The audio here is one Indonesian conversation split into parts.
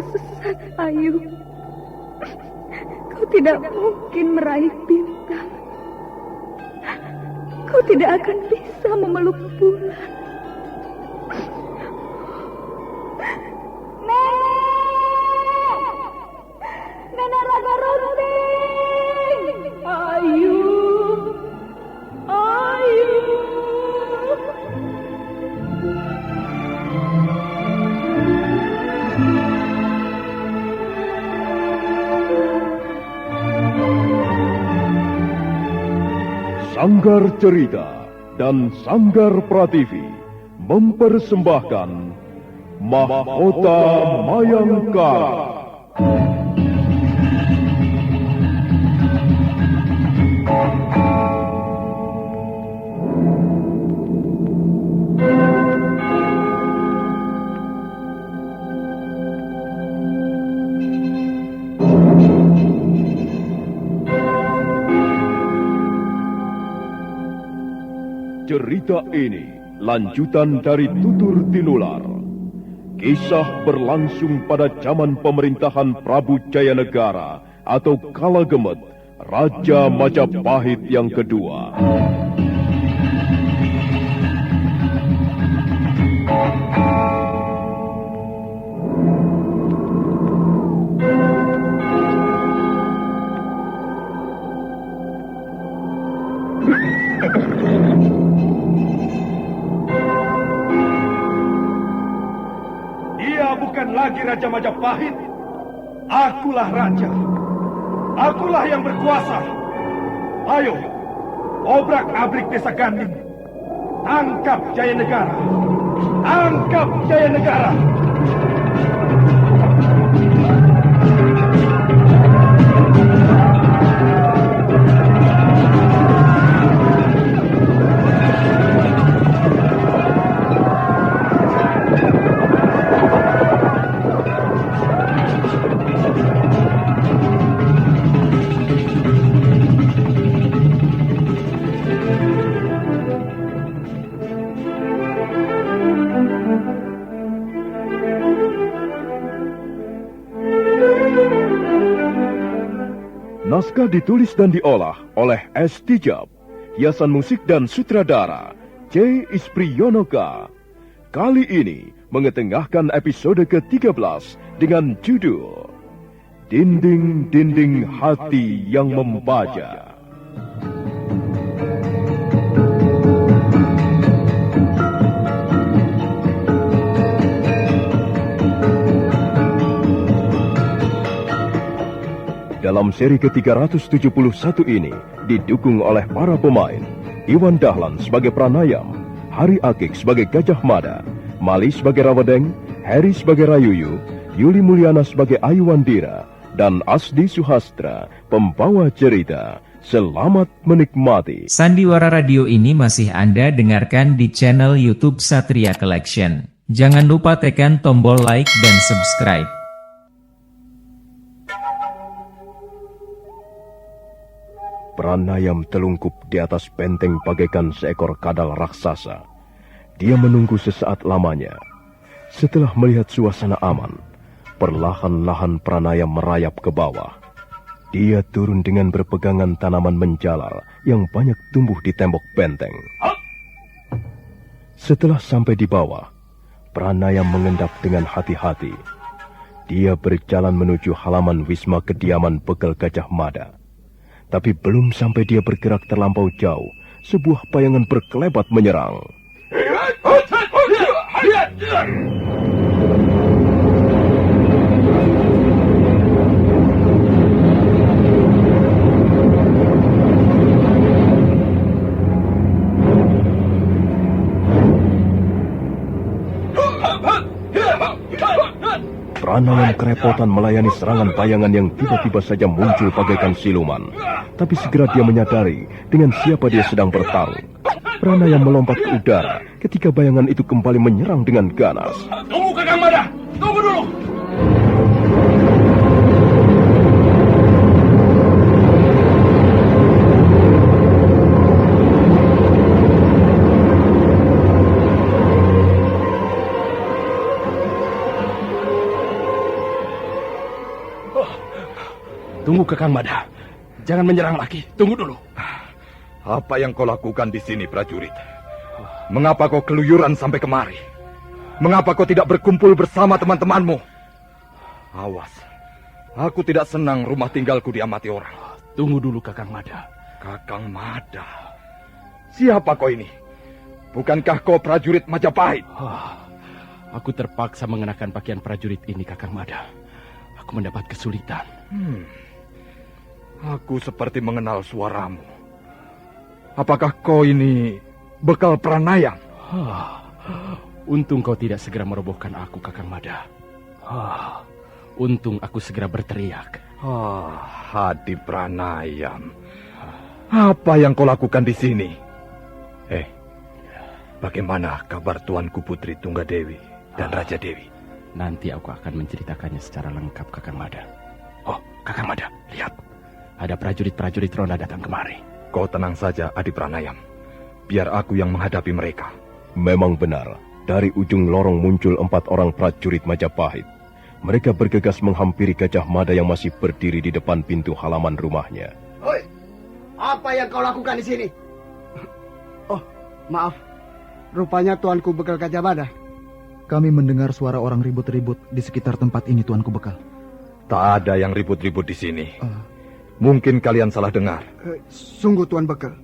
tersesat, Ayu. Kau tidak mungkin meraih bintang. Kau tidak akan bisa memeluk bulan. Nenek Raga Runting! Ayu! Ayu! Sanggar Cerita dan Sanggar Prativi mempersembahkan Mahkota Mayangkara. Cerita ini lanjutan dari Tutur Tinular. Kisah berlangsung pada zaman pemerintahan Prabu Jayanegara atau Kalagemet, Raja Majapahit yang kedua. Bukan lagi Raja Majapahit. Akulah raja. Akulah yang berkuasa. Ayo, obrak-abrik desa Ganding. Tangkap Jayanegara. Tangkap Jayanegara. Naskah ditulis dan diolah oleh S. Tijab, hiasan musik dan sutradara C. Ispriyonoka. Kali ini mengetengahkan episode ke-13 dengan judul Dinding-Dinding Hati yang Membaja. Dalam seri ke-371 ini didukung oleh para pemain Iwan Dahlan sebagai Pranayam, Hari Akik sebagai Gajah Mada, Mali sebagai Rawedeng, Heri sebagai Rayuyu, Yuli Mulyana sebagai Ayuwandira, dan Asdi Suhastra, pembawa cerita. Selamat menikmati. Sandiwara Radio ini masih Anda dengarkan di channel YouTube Satria Collection. Jangan lupa tekan tombol like dan subscribe. Pranayam telungkup di atas benteng bagaikan seekor kadal raksasa. Dia menunggu sesaat lamanya. Setelah melihat suasana aman, perlahan-lahan Pranayam merayap ke bawah. Dia turun dengan berpegangan tanaman menjalar yang banyak tumbuh di tembok benteng. Setelah sampai di bawah, Pranayam mengendap dengan hati-hati. Dia berjalan menuju halaman wisma kediaman Begal Gajah Mada. Tapi belum sampai dia bergerak terlampau jauh, sebuah bayangan berkelebat menyerang. Pranayam kerepotan melayani serangan bayangan yang tiba-tiba saja muncul bagaikan siluman. Tapi segera dia menyadari dengan siapa dia sedang bertarung. Pranayam melompat ke udara ketika bayangan itu kembali menyerang dengan ganas. Tunggu Kakang Mada, tunggu dulu. Tunggu Kakang Mada. Jangan menyerang lagi. Tunggu dulu. Apa yang kau lakukan di sini, prajurit? Mengapa kau keluyuran sampai kemari? Mengapa kau tidak berkumpul bersama teman-temanmu? Awas, aku tidak senang rumah tinggalku diamati orang. Tunggu dulu Kakang Mada. Kakang Mada? Siapa kau ini? Bukankah kau prajurit Majapahit? Aku terpaksa mengenakan pakaian prajurit ini, Kakang Mada. Aku mendapat kesulitan. Aku seperti mengenal suaramu. Apakah kau ini bekal Pranayam? Untung kau tidak segera merobohkan aku, Kakang Mada. Untung aku segera berteriak. Hadi Pranayam. Apa yang kau lakukan di sini? Bagaimana kabar Tuanku Putri Tunggadewi dan Raja Dewi? Nanti aku akan menceritakannya secara lengkap, Kakang Mada. Oh, Kakang Mada, lihat. Ada prajurit-prajurit ronda datang kemari. Kau tenang saja, Adi Pranayam. Biar aku yang menghadapi mereka. Memang benar, dari ujung lorong muncul 4 orang prajurit Majapahit. Mereka bergegas menghampiri Gajah Mada yang masih berdiri di depan pintu halaman rumahnya. Hoi, apa yang kau lakukan di sini? Oh, maaf. Rupanya Tuanku Bekal Gajah Mada. Kami mendengar suara orang ribut-ribut di sekitar tempat ini, Tuanku Bekal. Tak ada yang ribut-ribut di sini. Mungkin kalian salah dengar. Sungguh Tuan Bekal.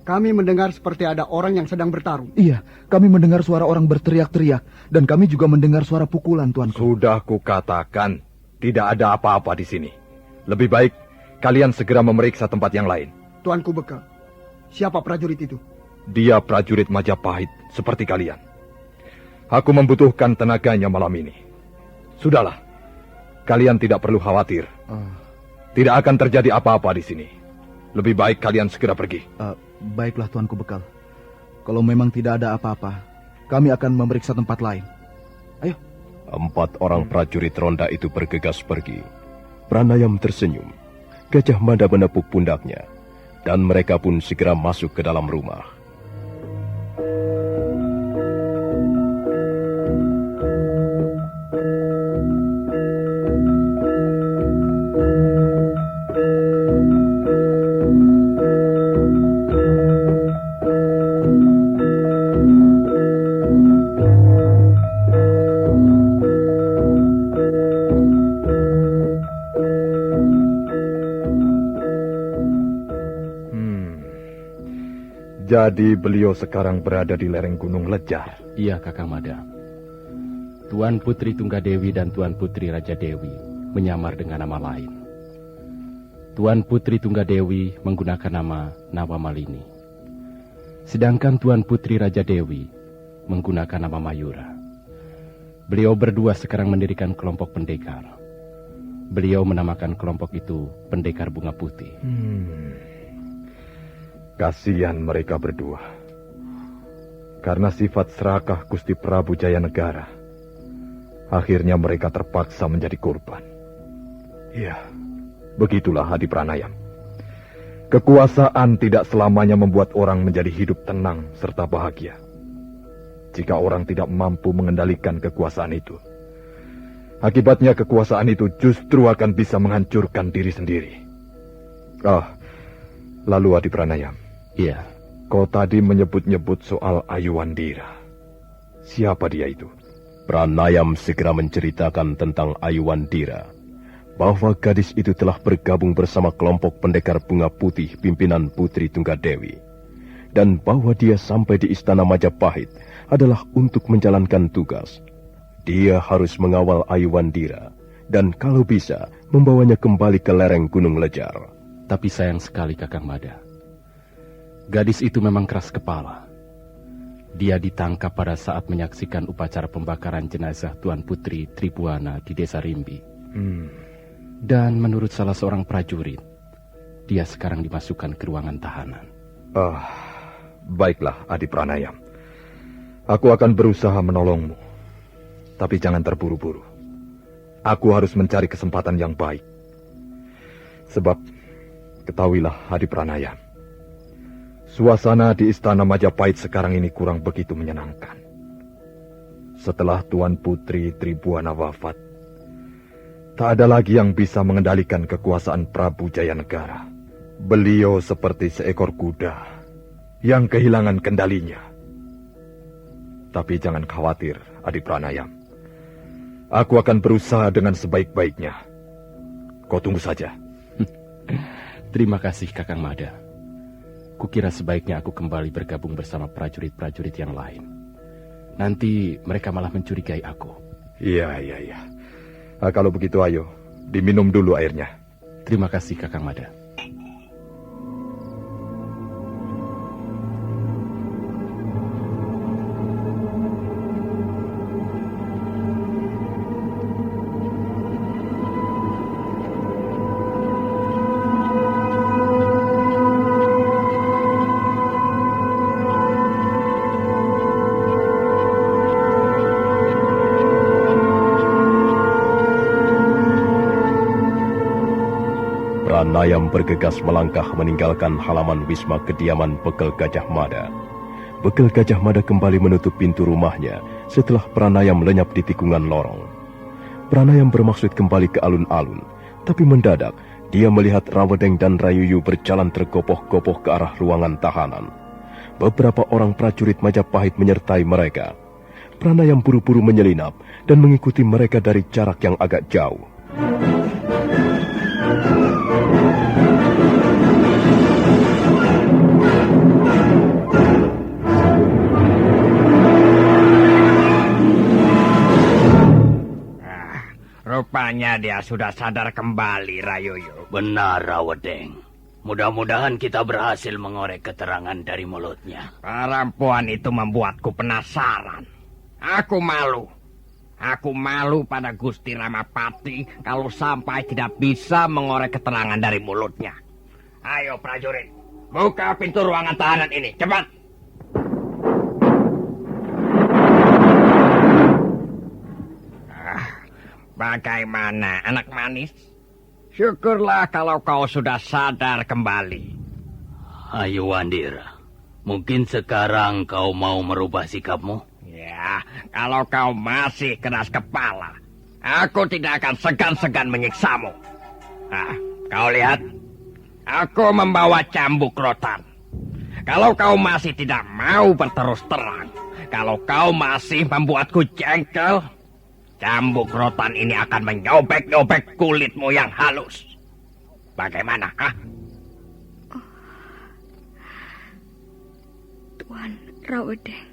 Kami mendengar seperti ada orang yang sedang bertarung. Iya, kami mendengar suara orang berteriak-teriak. Dan kami juga mendengar suara pukulan, Tuanku. Sudah kukatakan, tidak ada apa-apa di sini. Lebih baik kalian segera memeriksa tempat yang lain. Tuanku Bekal, siapa prajurit itu? Dia prajurit Majapahit seperti kalian. Aku membutuhkan tenaganya malam ini. Sudahlah, kalian tidak perlu khawatir. Tidak akan terjadi apa-apa di sini. Lebih baik kalian segera pergi. Baiklah, Tuanku Bekal. Kalau memang tidak ada apa-apa, kami akan memeriksa tempat lain. Ayo. 4 orang prajurit ronda itu bergegas pergi. Pranayam tersenyum. Gajah Mada menepuk pundaknya. Dan mereka pun segera masuk ke dalam rumah. Jadi beliau sekarang berada di lereng Gunung Lejar. Iya, Kakang Mada. Tuan Putri Tunggadewi dan Tuan Putri Raja Dewi menyamar dengan nama lain. Tuan Putri Tunggadewi menggunakan nama Nawa Malini. Sedangkan Tuan Putri Raja Dewi menggunakan nama Mayura. Beliau berdua sekarang mendirikan kelompok pendekar. Beliau menamakan kelompok itu Pendekar Bunga Putih. Kasihan mereka berdua. Karena sifat serakah Gusti Prabu Jayanegara, akhirnya mereka terpaksa menjadi korban. Ya, begitulah Hadi Pranayam. Kekuasaan tidak selamanya membuat orang menjadi hidup tenang serta bahagia. Jika orang tidak mampu mengendalikan kekuasaan itu, akibatnya kekuasaan itu justru akan bisa menghancurkan diri sendiri. Lalu Hadi Pranayam. Iya. Kau tadi menyebut-nyebut soal Ayuwandira. Siapa dia itu? Pranayam segera menceritakan tentang Ayuwandira, bahwa gadis itu telah bergabung bersama kelompok pendekar bunga putih pimpinan Putri Tunggadewi, dan bahwa dia sampai di istana Majapahit adalah untuk menjalankan tugas. Dia harus mengawal Ayuwandira, dan kalau bisa membawanya kembali ke lereng Gunung Lejar. Tapi sayang sekali, Kakang Mada. Gadis itu memang keras kepala. Dia ditangkap pada saat menyaksikan upacara pembakaran jenazah Tuan Putri Tribuana di Desa Rimbi. Dan menurut salah seorang prajurit, dia sekarang dimasukkan ke ruangan tahanan. Baiklah, Adi Pranayam. Aku akan berusaha menolongmu. Tapi jangan terburu-buru. Aku harus mencari kesempatan yang baik. Sebab, ketahuilah Adi Pranayam, suasana di Istana Majapahit sekarang ini kurang begitu menyenangkan. Setelah Tuan Putri Tribuana wafat, Tak ada lagi yang bisa mengendalikan kekuasaan Prabu Jayanegara. Beliau seperti seekor kuda yang kehilangan kendalinya. Tapi jangan khawatir, Adik Pranayam. Aku akan berusaha dengan sebaik-baiknya. Kau tunggu saja. Terima kasih Kakang Mada. Kukira sebaiknya aku kembali bergabung bersama prajurit-prajurit yang lain. Nanti mereka malah mencurigai aku. Iya. Kalau begitu ayo, diminum dulu airnya. Terima kasih Kakang Mada. Pranayam bergegas melangkah meninggalkan halaman wisma kediaman Bekel Gajah Mada. Bekel Gajah Mada kembali menutup pintu rumahnya setelah Pranayam lenyap di tikungan lorong. Pranayam bermaksud kembali ke alun-alun, tapi mendadak dia melihat Rawedeng dan Rayuyu berjalan tergopoh-gopoh ke arah ruangan tahanan. Beberapa orang prajurit Majapahit menyertai mereka. Pranayam buru-buru menyelinap dan mengikuti mereka dari jarak yang agak jauh. Rupanya dia sudah sadar kembali, Rayuyu. Benar, Rawedeng. Mudah-mudahan kita berhasil mengorek keterangan dari mulutnya. Perempuan itu membuatku penasaran. Aku malu. Aku malu pada Gusti Ramapati kalau sampai tidak bisa mengorek keterangan dari mulutnya. Ayo prajurit, buka pintu ruangan tahanan ini, cepat. Bagaimana, anak manis? Syukurlah kalau kau sudah sadar kembali. Ayo Wandira, mungkin sekarang kau mau merubah sikapmu? Ya, kalau kau masih keras kepala, aku tidak akan segan-segan menyiksamu. Nah, kau lihat, aku membawa cambuk rotan. Kalau kau masih tidak mau berterus terang, kalau kau masih membuatku jengkel, cambuk rotan ini akan menyobek-nyobek kulitmu yang halus. Bagaimana, ha? Tuan Rawedeng,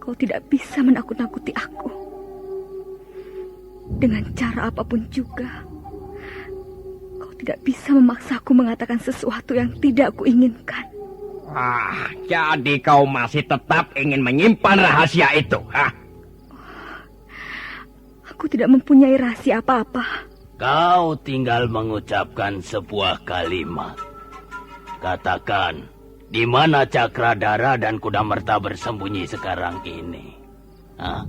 kau tidak bisa menakut-nakuti aku. Dengan cara apapun juga, kau tidak bisa memaksaku mengatakan sesuatu yang tidak aku inginkan. Jadi kau masih tetap ingin menyimpan rahasia itu, ha? Aku tidak mempunyai rahasia apa-apa. Kau tinggal mengucapkan sebuah kalimat. Katakan, di mana Cakradara dan Kudamerta bersembunyi sekarang ini? Hah?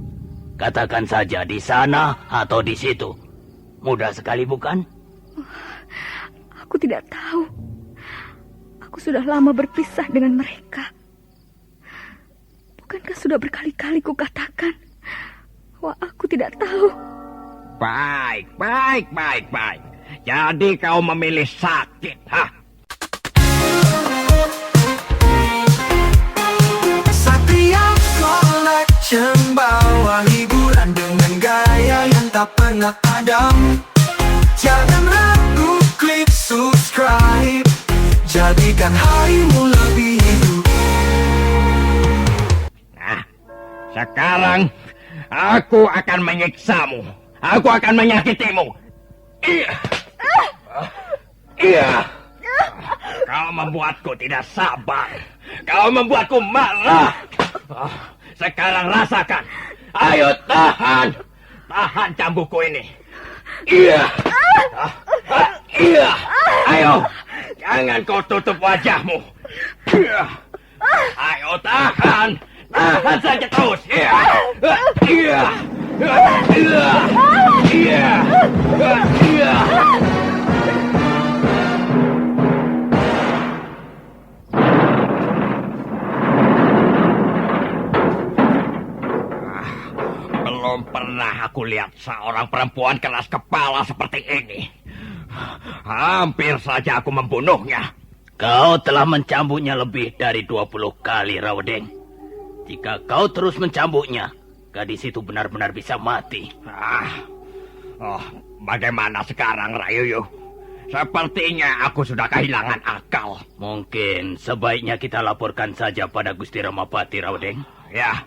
Katakan saja di sana atau di situ. Mudah sekali bukan? Aku tidak tahu. Aku sudah lama berpisah dengan mereka. Bukankah sudah berkali-kali kukatakan bahwa aku tidak tahu? Baik. Jadi kau memilih sakit, ha? Satria Collection bawa hiburan dengan gaya yang tak pernah padam. Jangan ragu, klik subscribe. Jadikan harimu lebih hidup. Nah, sekarang aku akan menyiksamu. Aku akan menyakitimu. Iya. Kau membuatku tidak sabar. Kau membuatku marah. Sekarang rasakan. Ayo tahan. Tahan cambukku ini. Iya. Iya. Ayo. Jangan kau tutup wajahmu. Ayo tahan. Tahan saja terus. Iya. Iya. Iya. Iya. Iya. Belum pernah pernah aku lihat seorang perempuan keras kepala seperti ini. Hampir saja aku membunuhnya. Kau telah mencambuknya lebih dari 20 kali, Rawedeng. Jika kau terus mencambuknya, gadis itu benar-benar bisa mati. Bagaimana sekarang, Rayuyu? Sepertinya aku sudah kehilangan akal. Mungkin sebaiknya kita laporkan saja pada Gusti Ramapati, Rawedeng. Ya,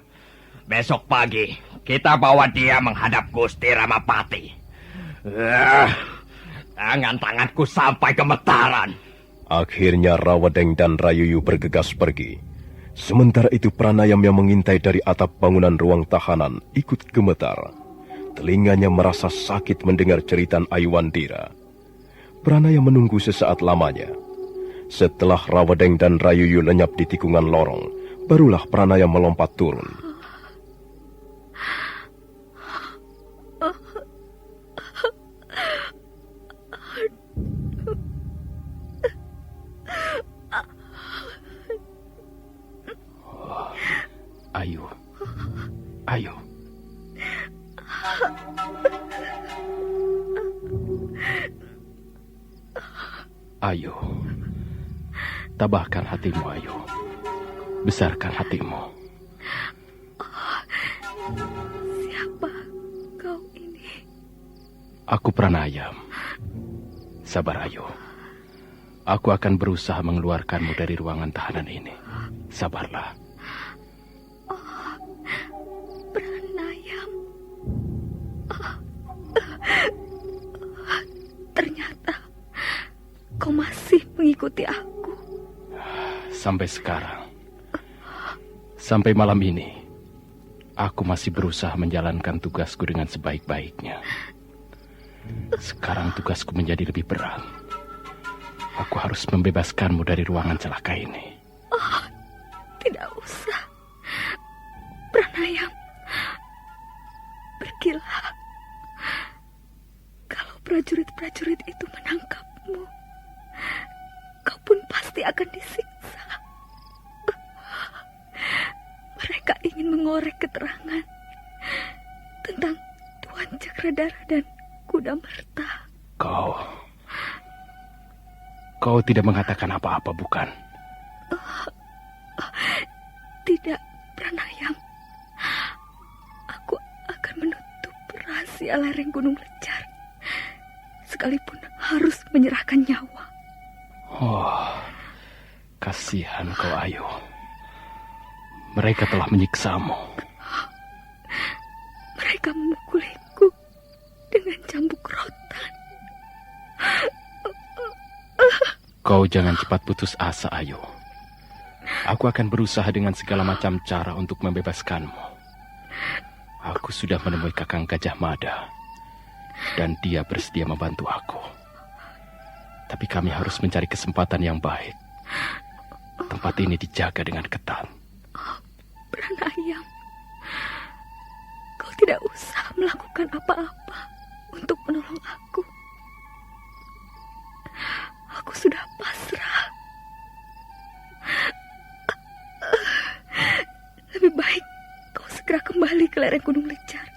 besok pagi kita bawa dia menghadap Gusti Ramapati. Tangan-tanganku sampai gemetaran. Akhirnya Rawedeng dan Rayuyu bergegas pergi. Sementara itu Pranayam yang mengintai dari atap bangunan ruang tahanan ikut gemetar. Telinganya merasa sakit mendengar cerita Aiwandira. Pranayam menunggu sesaat lamanya. Setelah Rawedeng dan Rayuyu lenyap di tikungan lorong, barulah Pranayam melompat turun. Ayu. Ayu. Ayu. Tabahkan hatimu, Ayu. Besarkan hatimu. Siapa kau ini? Aku Pranayam. Sabar, Ayu. Aku akan berusaha mengeluarkanmu dari ruangan tahanan ini. Sabarlah. Pranayam. Ternyata kau masih mengikuti aku. Sampai sekarang. Sampai malam ini. Aku masih berusaha menjalankan tugasku dengan sebaik-baiknya. Sekarang tugasku menjadi lebih berat. Aku harus membebaskanmu dari ruangan celaka ini. Tidak usah. Pranayam. Pergilah. Kalau prajurit-prajurit itu menangkapmu, kau pun pasti akan disiksa. Mereka ingin mengorek keterangan tentang Tuan Cakradara dan Kudamerta. Kau tidak mengatakan apa-apa, bukan? Tidak, Pranayam. Aku akan menutup rahasia lereng Gunung Lecar, sekalipun harus menyerahkan nyawa. Kasihan kau, Ayu. Mereka telah menyiksamu. Mereka memukuliku dengan cambuk rotan. Kau jangan cepat putus asa, Ayu. Aku akan berusaha dengan segala macam cara untuk membebaskanmu. Aku sudah menemui Kakang Gajah Mada, dan dia bersedia membantu aku. Tapi kami harus mencari kesempatan yang baik. Tempat ini dijaga dengan ketat. Pranayam, kau tidak usah melakukan apa-apa untuk menolong aku. Aku sudah pasrah. Lebih baik kau segera kembali ke lereng Gunung Lecar.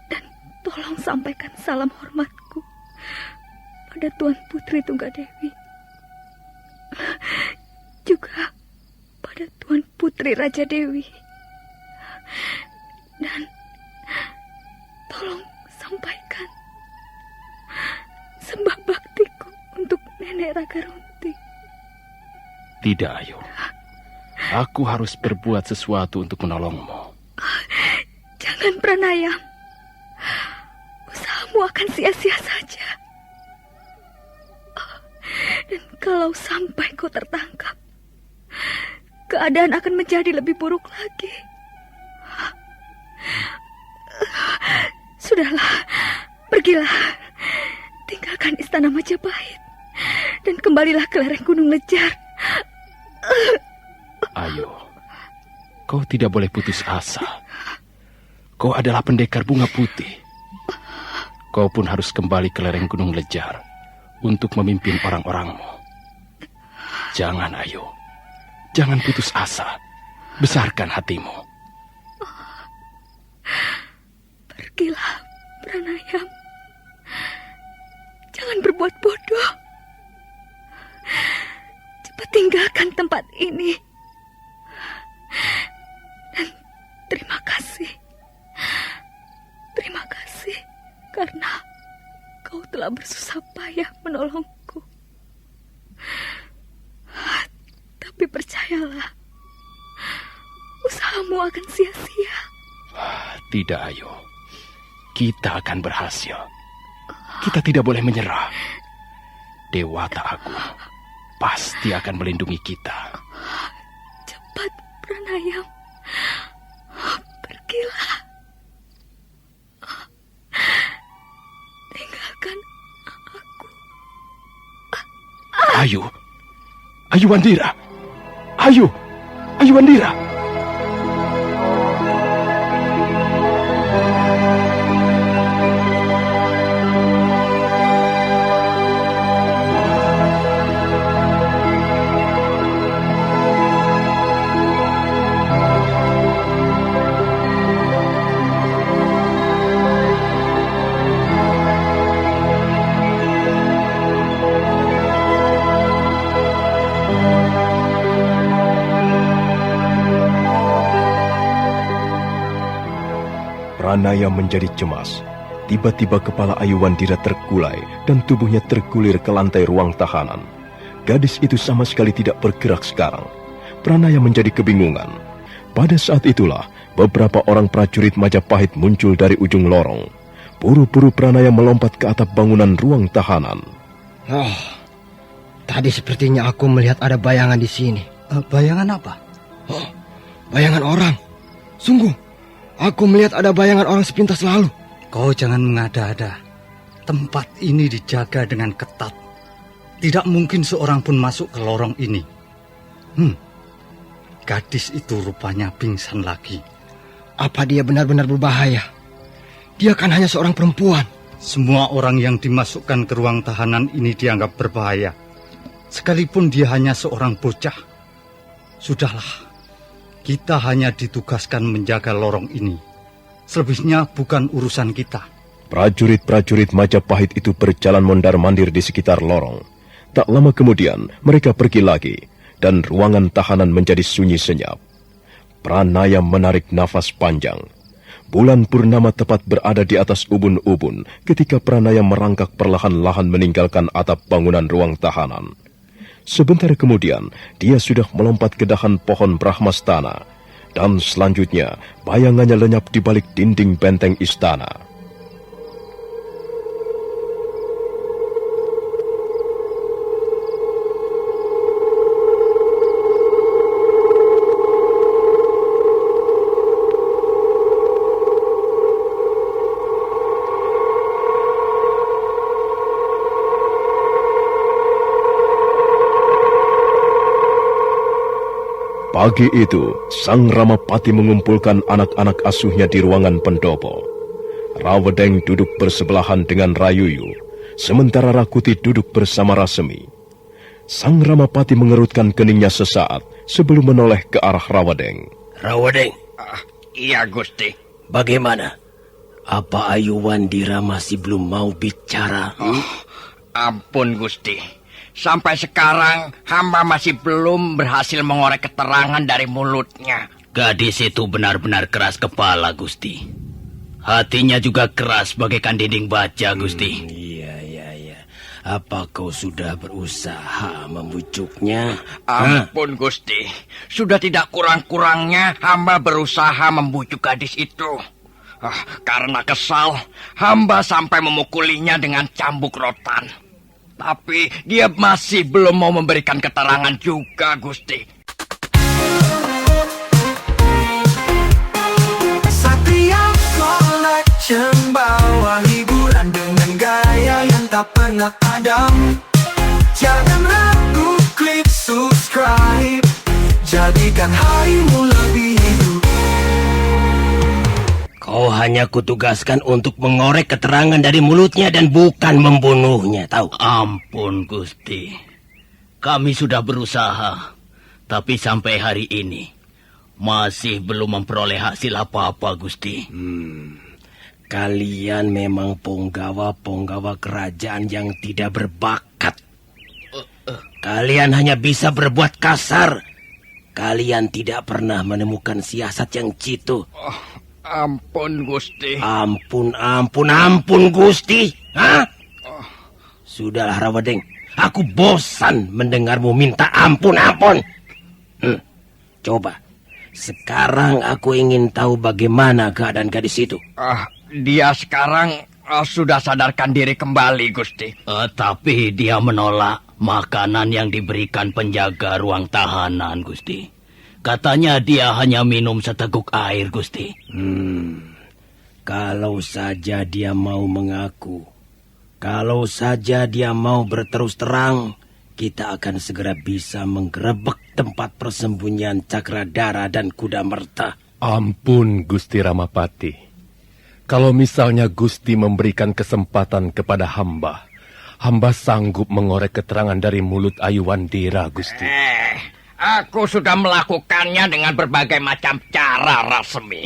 Dan tolong sampaikan salam hormatku pada Tuan Putri Tunggadewi. Juga pada Tuan Putri Raja Dewi. Dan tolong sampaikan sembah baktiku untuk Nenek Ragarunti. Tidak, Ayu. Aku harus berbuat sesuatu untuk menolongmu. Jangan, Pranayam. Usahamu akan sia-sia saja. Dan kalau sampai kau tertangkap, keadaan akan menjadi lebih buruk lagi. Sudahlah, pergilah. Tinggalkan istana Majapahit dan kembalilah ke lereng Gunung Lecar. Ayu, kau tidak boleh putus asa. Kau adalah pendekar bunga putih. Kau pun harus kembali ke lereng Gunung Lejar untuk memimpin orang-orangmu. Jangan, Ayu. Jangan putus asa. Besarkan hatimu. Pergilah, Pranayam. Jangan berbuat bodoh. Cepat tinggalkan tempat ini. Dan terima kasih. Terima kasih karena kau telah bersusah payah menolongku. Tapi percayalah, usahamu akan sia-sia. Tidak, Ayu. Kita akan berhasil. Kita tidak boleh menyerah. Dewata Agung pasti akan melindungi kita. Cepat, Pranayam. Pergilah. Tinggalkan aku. Ayu. Ayu Wandira. Ayu. Ayu Wandira. Pranaya menjadi cemas. Tiba-tiba kepala Ayu Wandira terkulai dan tubuhnya tergulir ke lantai ruang tahanan. Gadis itu sama sekali tidak bergerak sekarang. Pranaya menjadi kebingungan. Pada saat itulah beberapa orang prajurit Majapahit muncul dari ujung lorong. Buru-buru Pranaya melompat ke atap bangunan ruang tahanan. Oh, tadi sepertinya aku melihat ada bayangan di sini. Bayangan apa? Oh, bayangan orang. Sungguh. Aku melihat ada bayangan orang sepintas lalu. Kau jangan mengada-ada. Tempat ini dijaga dengan ketat. Tidak mungkin seorang pun masuk ke lorong ini. Gadis itu rupanya pingsan lagi. Apa dia benar-benar berbahaya? Dia kan hanya seorang perempuan. Semua orang yang dimasukkan ke ruang tahanan ini dianggap berbahaya. Sekalipun dia hanya seorang bocah. Sudahlah. Kita hanya ditugaskan menjaga lorong ini. Selebihnya bukan urusan kita. Prajurit-prajurit Majapahit itu berjalan mondar-mandir di sekitar lorong. Tak lama kemudian, mereka pergi lagi, dan ruangan tahanan menjadi sunyi senyap. Pranaya menarik nafas panjang. Bulan purnama tepat berada di atas ubun-ubun ketika Pranaya merangkak perlahan-lahan meninggalkan atap bangunan ruang tahanan. Sebentar kemudian, dia sudah melompat ke dahan pohon Brahmastana, dan selanjutnya bayangannya lenyap di balik dinding benteng istana. Pagi itu, Sang Ramapati mengumpulkan anak-anak asuhnya di ruangan pendopo. Rawedeng duduk bersebelahan dengan Rayuyu, sementara Rakuti duduk bersama Rasemi. Sang Ramapati mengerutkan keningnya sesaat sebelum menoleh ke arah Rawedeng. Rawedeng. Iya, Gusti. Bagaimana? Apa Ayu Wandira masih belum mau bicara? Ampun, Gusti. Sampai sekarang, hamba masih belum berhasil mengorek keterangan dari mulutnya. Gadis itu benar-benar keras kepala, Gusti. Hatinya juga keras bagaikan dinding baja, Gusti. Iya. Apa kau sudah berusaha membujuknya? Ampun, Gusti. Sudah tidak kurang-kurangnya hamba berusaha membujuk gadis itu. Karena kesal, hamba sampai memukulinya dengan cambuk rotan. Tapi dia masih belum mau memberikan keterangan juga, Gusti. Satria Collection bawa hiburan dengan gaya yang tak pernah padam. Jangan ragu, klik subscribe. Jadikan harimu lebih hidup. Kau hanya kutugaskan untuk mengorek keterangan dari mulutnya dan bukan membunuhnya, tahu? Ampun, Gusti. Kami sudah berusaha, tapi sampai hari ini Masih belum memperoleh hasil apa-apa, Gusti. Kalian memang punggawa-punggawa kerajaan yang tidak berbakat. Kalian hanya bisa berbuat kasar. Kalian tidak pernah menemukan siasat yang jitu. Ampun, Gusti. Ampun, Gusti. Hah? Sudahlah, Rawadeng. Aku bosan mendengarmu minta ampun. Coba. Sekarang aku ingin tahu bagaimana keadaan gadis itu. Dia sekarang sudah sadarkan diri kembali, Gusti. Tapi dia menolak makanan yang diberikan penjaga ruang tahanan, Gusti. Katanya dia hanya minum seteguk air, Gusti. Kalau saja dia mau mengaku, kalau saja dia mau berterus terang, kita akan segera bisa menggerebek tempat persembunyian Cakradara dan Kuda Merta. Ampun, Gusti Ramapati. Kalau misalnya Gusti memberikan kesempatan kepada hamba sanggup mengorek keterangan dari mulut Ayuwandira, Gusti. Aku sudah melakukannya dengan berbagai macam cara, Rasmi.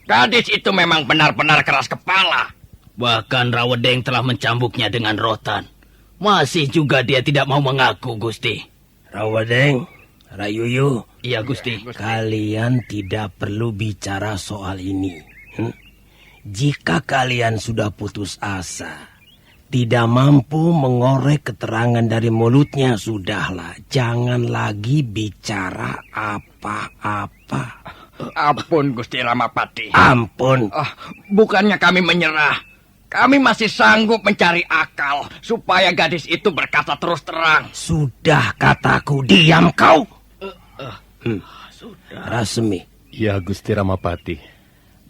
Gadis itu memang benar-benar keras kepala. Bahkan Rawadeng telah mencambuknya dengan rotan. Masih juga dia tidak mau mengaku, Gusti. Rawadeng, Rayuyu. Iya, Gusti. Kalian tidak perlu bicara soal ini. Jika kalian sudah putus asa, tidak mampu mengorek keterangan dari mulutnya, sudahlah. Jangan lagi bicara apa-apa. Ampun, Gusti Ramapati. Ampun. Bukannya kami menyerah. Kami masih sanggup mencari akal supaya gadis itu berkata terus terang. Sudah kataku, diam kau. Rasmi. Ya, Gusti Ramapati.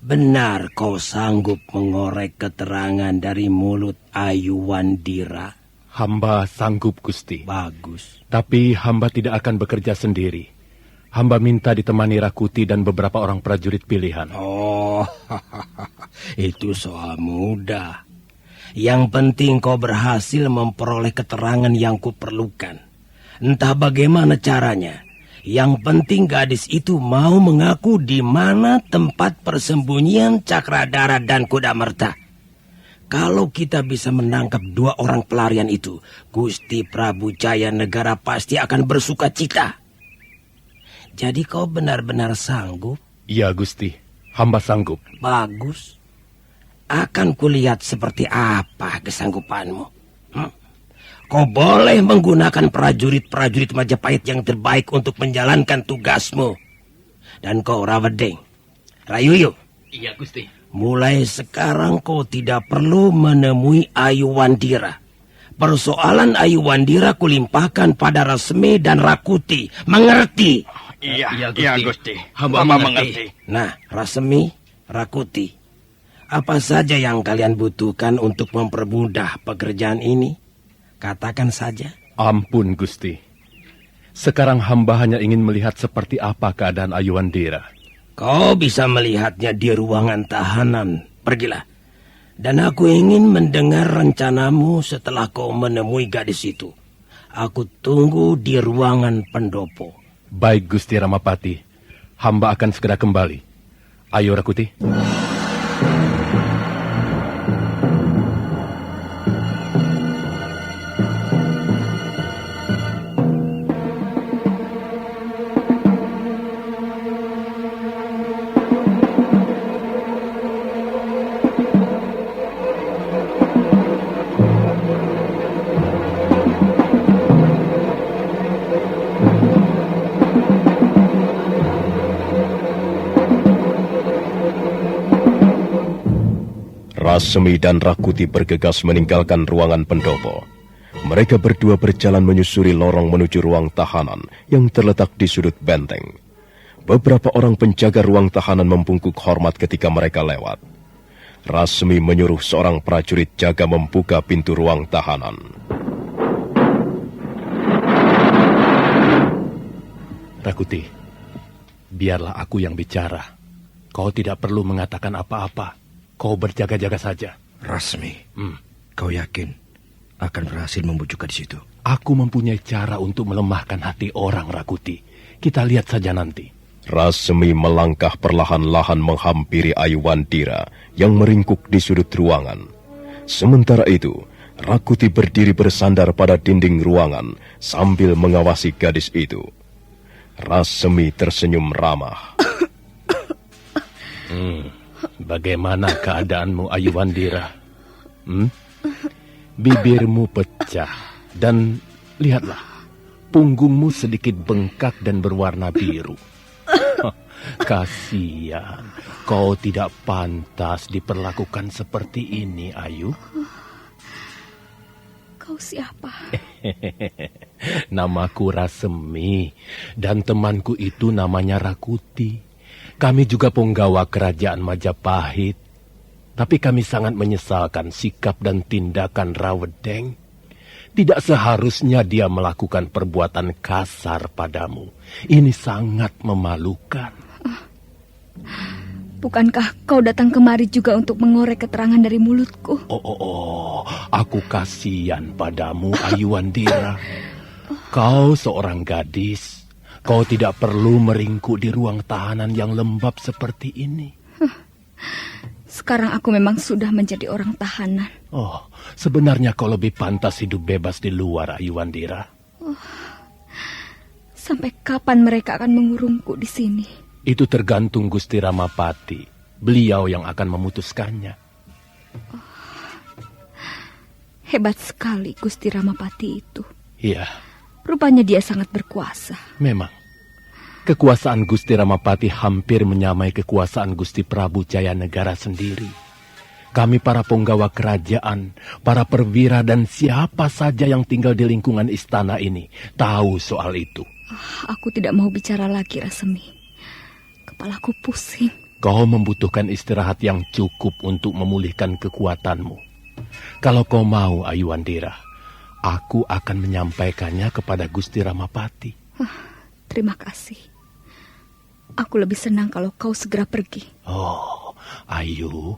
Benar kau sanggup mengorek keterangan dari mulut Ayuwandira? Hamba sanggup, Gusti. Bagus. Tapi hamba tidak akan bekerja sendiri. Hamba minta ditemani Rakuti dan beberapa orang prajurit pilihan. Oh, itu soal mudah. Yang penting kau berhasil memperoleh keterangan yang kuperlukan. Entah bagaimana caranya. Yang penting gadis itu mau mengaku di mana tempat persembunyian Cakradara dan Kuda Merta. Kalau kita bisa menangkap 2 orang pelarian itu, Gusti Prabu Jaya Negara pasti akan bersuka cita. Jadi kau benar-benar sanggup? Iya, Gusti. Hamba sanggup. Bagus. Akan kulihat seperti apa kesanggupanmu. Kau boleh menggunakan prajurit-prajurit Majapahit yang terbaik untuk menjalankan tugasmu. Dan kau, Rawadeng, Rayuyu. Iya, Gusti. Mulai sekarang kau tidak perlu menemui Ayuwandira. Persoalan Ayuwandira kulimpahkan pada Rasmi dan Rakuti. Mengerti? Iya, Gusti. Hamba mengerti. Nah, Rasmi, Rakuti, apa saja yang kalian butuhkan untuk mempermudah pekerjaan ini? Katakan saja. Ampun, Gusti. Sekarang hamba hanya ingin melihat seperti apa keadaan Ayuwandira. Kau bisa melihatnya di ruangan tahanan. Pergilah. Dan aku ingin mendengar rencanamu setelah kau menemui gadis itu. Aku tunggu di ruangan pendopo. Baik, Gusti Ramapati. Hamba akan segera kembali. Ayo, Rakuti. Rasmi dan Rakuti bergegas meninggalkan ruangan pendopo. Mereka berdua berjalan menyusuri lorong menuju ruang tahanan yang terletak di sudut benteng. Beberapa orang penjaga ruang tahanan membungkuk hormat ketika mereka lewat. Rasmi menyuruh seorang prajurit jaga membuka pintu ruang tahanan. Rakuti, biarlah aku yang bicara. Kau tidak perlu mengatakan apa-apa. Kau berjaga-jaga saja. Rasmi, kau yakin akan berhasil membujuk gadis itu? Aku mempunyai cara untuk melemahkan hati orang, Rakuti. Kita lihat saja nanti. Rasemi melangkah perlahan-lahan menghampiri Ayuandira yang meringkuk di sudut ruangan. Sementara itu, Rakuti berdiri bersandar pada dinding ruangan sambil mengawasi gadis itu. Rasemi tersenyum ramah. Bagaimana keadaanmu, Ayuandira? Bibirmu pecah dan lihatlah, punggungmu sedikit bengkak dan berwarna biru. Kasihan, kau tidak pantas diperlakukan seperti ini, Ayu. Kau siapa? Namaku Rasemi dan temanku itu namanya Rakuti. Kami juga punggawa kerajaan Majapahit. Tapi kami sangat menyesalkan sikap dan tindakan Rawedeng. Tidak seharusnya dia melakukan perbuatan kasar padamu. Ini sangat memalukan. Bukankah kau datang kemari juga untuk mengorek keterangan dari mulutku? Aku kasihan padamu, Ayuandira. Kau seorang gadis. Kau tidak perlu meringkuk di ruang tahanan yang lembab seperti ini. Sekarang aku memang sudah menjadi orang tahanan. Sebenarnya kau lebih pantas hidup bebas di luar, Ayuandira. Sampai kapan mereka akan mengurungku di sini? Itu tergantung Gusti Ramapati. Beliau yang akan memutuskannya. Hebat sekali Gusti Ramapati itu. Iya. Rupanya dia sangat berkuasa. Memang. Kekuasaan Gusti Ramapati hampir menyamai kekuasaan Gusti Prabu Jayanegara sendiri. Kami para punggawa kerajaan, para perwira dan siapa saja yang tinggal di lingkungan istana ini tahu soal itu. Aku tidak mau bicara lagi, Rasemi. Kepalaku pusing. Kau membutuhkan istirahat yang cukup untuk memulihkan kekuatanmu. Kalau kau mau, Ayuandira, aku akan menyampaikannya kepada Gusti Ramapati. Terima kasih. Aku lebih senang kalau kau segera pergi. Ayu,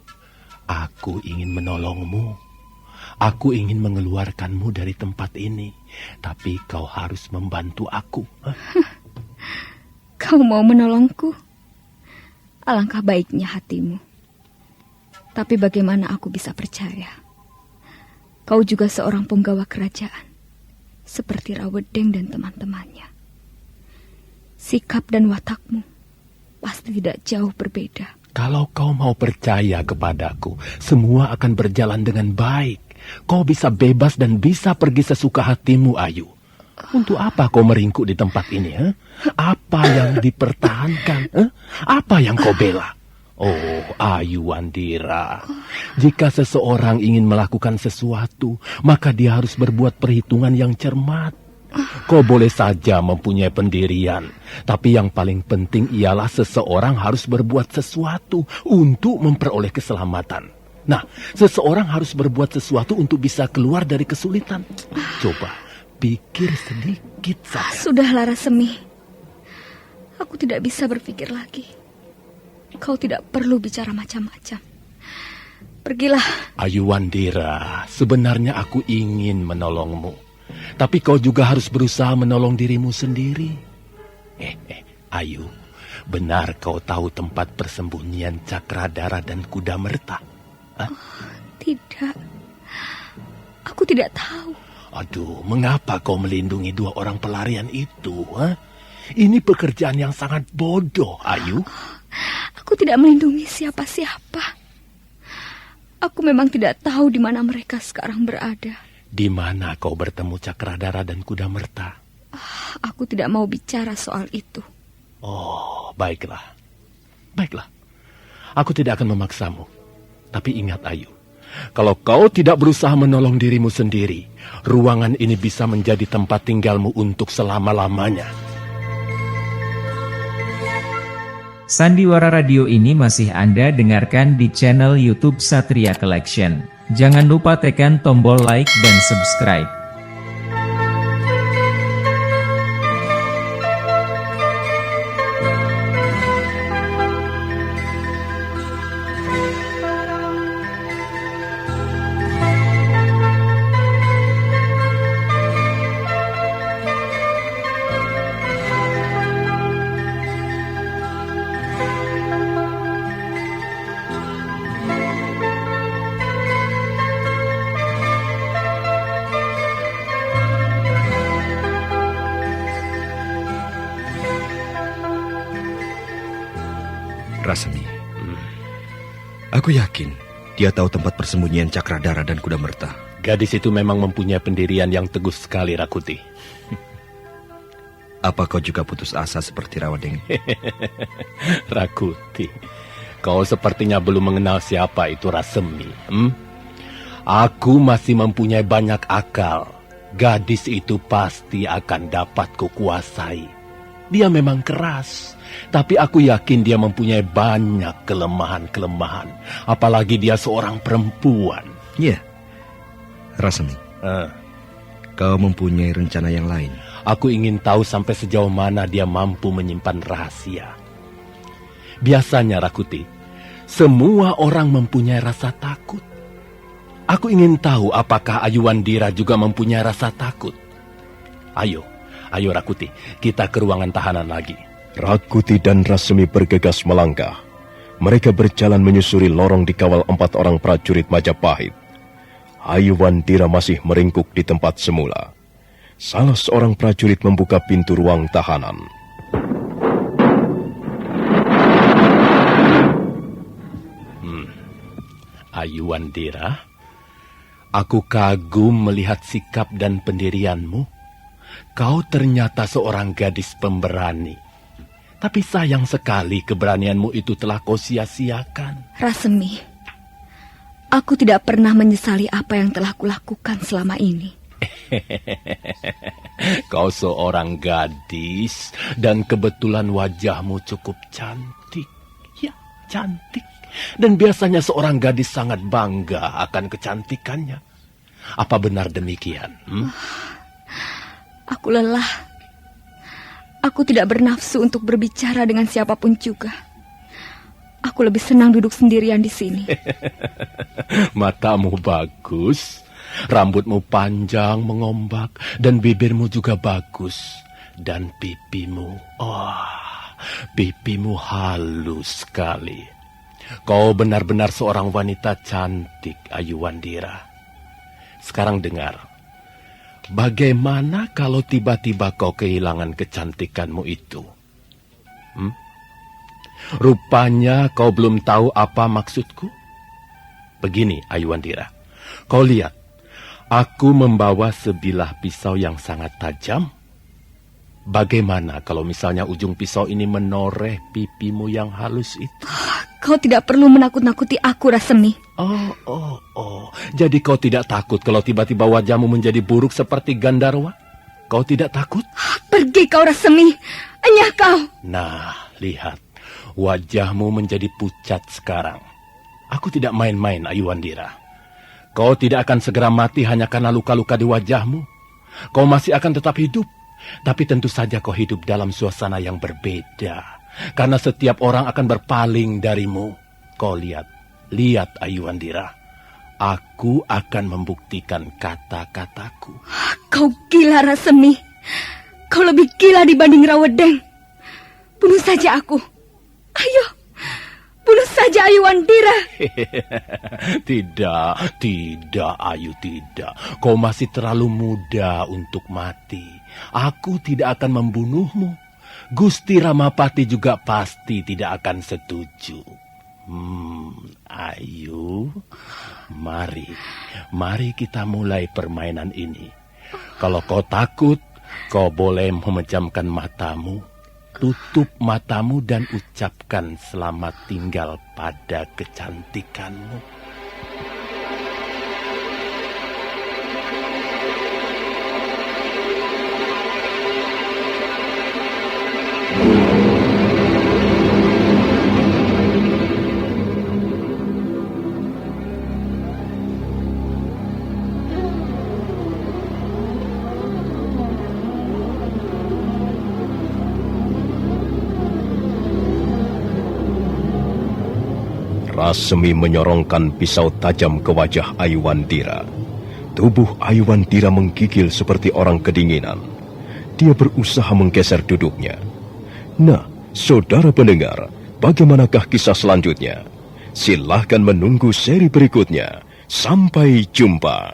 aku ingin menolongmu. Aku ingin mengeluarkanmu dari tempat ini. Tapi kau harus membantu aku. Kau mau menolongku? Alangkah baiknya hatimu. Tapi bagaimana aku bisa percaya? Kau juga seorang punggawa kerajaan. Seperti Rawedeng dan teman-temannya. Sikap dan watakmu pasti tidak jauh berbeda. Kalau kau mau percaya kepadaku, semua akan berjalan dengan baik. Kau bisa bebas dan bisa pergi sesuka hatimu, Ayu. Untuk apa kau meringkuk di tempat ini? Apa yang dipertahankan? Apa yang kau bela? Ayuandira, jika seseorang ingin melakukan sesuatu, maka dia harus berbuat perhitungan yang cermat. Kau boleh saja mempunyai pendirian, tapi yang paling penting ialah seseorang harus berbuat sesuatu untuk memperoleh keselamatan. Nah, seseorang harus berbuat sesuatu untuk bisa keluar dari kesulitan. Coba pikir sedikit saja. Sudahlah, Rasemi. Aku tidak bisa berpikir lagi. Kau tidak perlu bicara macam-macam. Pergilah. Ayuandira, sebenarnya aku ingin menolongmu. Tapi kau juga harus berusaha menolong dirimu sendiri. Ayu, benar kau tahu tempat persembunyian Cakradara dan Kudamerta? Tidak. Aku tidak tahu. Aduh, mengapa kau melindungi dua orang pelarian itu? Ini pekerjaan yang sangat bodoh, Ayu. Aku tidak melindungi siapa-siapa. Aku memang tidak tahu di mana mereka sekarang berada. Di mana kau bertemu Cakradara dan Kudamerta? Aku tidak mau bicara soal itu. Baiklah. Baiklah. Aku tidak akan memaksamu. Tapi ingat, Ayu. Kalau kau tidak berusaha menolong dirimu sendiri, ruangan ini bisa menjadi tempat tinggalmu untuk selama-lamanya. Sandiwara Radio ini masih Anda dengarkan di channel YouTube Satria Collection. Jangan lupa tekan tombol like dan subscribe. Aku yakin dia tahu tempat persembunyian Cakradara dan Kuda Merta. Gadis itu memang mempunyai pendirian yang teguh sekali, Rakuti. Apa kau juga putus asa seperti Rawadeng? Rakuti, kau sepertinya belum mengenal siapa itu Rasemi. Aku masih mempunyai banyak akal. Gadis itu pasti akan dapat kukuasai. Dia memang keras, tapi aku yakin dia mempunyai banyak kelemahan-kelemahan. Apalagi dia seorang perempuan. Iya, Rasemi. Kau mempunyai rencana yang lain. Aku ingin tahu sampai sejauh mana dia mampu menyimpan rahasia. Biasanya, Rakuti, semua orang mempunyai rasa takut. Aku ingin tahu apakah Ayuandira juga mempunyai rasa takut. Ayo Rakuti, kita ke ruangan tahanan lagi. Rakuti dan Rasemi bergegas melangkah. Mereka berjalan menyusuri lorong dikawal 4 orang prajurit Majapahit. Ayuandira masih meringkuk di tempat semula. Salah seorang prajurit membuka pintu ruang tahanan. Ayuandira, aku kagum melihat sikap dan pendirianmu. Kau ternyata seorang gadis pemberani. Tapi sayang sekali keberanianmu itu telah kau sia-siakan. Rasemi, aku tidak pernah menyesali apa yang telah kulakukan selama ini. Kau seorang gadis dan kebetulan wajahmu cukup cantik. Ya, cantik. Dan biasanya seorang gadis sangat bangga akan kecantikannya. Apa benar demikian? Aku lelah. Aku tidak bernafsu untuk berbicara dengan siapapun juga. Aku lebih senang duduk sendirian di sini. Matamu bagus, rambutmu panjang mengombak, dan bibirmu juga bagus. Dan pipimu, pipimu halus sekali. Kau benar-benar seorang wanita cantik, Ayuandira. Sekarang dengar, bagaimana kalau tiba-tiba kau kehilangan kecantikanmu itu? Rupanya kau belum tahu apa maksudku? Begini, Ayuandira, kau lihat, aku membawa sebilah pisau yang sangat tajam. Bagaimana kalau misalnya ujung pisau ini menoreh pipimu yang halus itu? Kau tidak perlu menakut-nakuti aku, Rasemi. Jadi kau tidak takut kalau tiba-tiba wajahmu menjadi buruk seperti Gandarwa? Kau tidak takut? Pergi kau, Rasemi. Enyah kau. Nah, lihat. Wajahmu menjadi pucat sekarang. Aku tidak main-main, Ayuandira. Kau tidak akan segera mati hanya karena luka-luka di wajahmu. Kau masih akan tetap hidup. Tapi tentu saja kau hidup dalam suasana yang berbeda. Karena setiap orang akan berpaling darimu. Kau lihat Ayuandira. Aku akan membuktikan kata-kataku. Kau gila, Rasemi. Kau lebih gila dibanding Rawadeng. Bunuh saja aku. Ayo, bunuh saja Ayuandira. Tidak, Ayu, tidak. Kau masih terlalu muda untuk mati. Aku tidak akan membunuhmu. Gusti Ramapati juga pasti tidak akan setuju. Ayu, mari kita mulai permainan ini. Kalau kau takut, kau boleh memejamkan matamu. Tutup matamu dan ucapkan selamat tinggal pada kecantikanmu. Rasemi menyorongkan pisau tajam ke wajah Ayuandira. Tubuh Ayuandira menggigil seperti orang kedinginan. Dia berusaha menggeser duduknya. Nah, saudara pendengar, bagaimanakah kisah selanjutnya? Silahkan menunggu seri berikutnya. Sampai jumpa.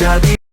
jadi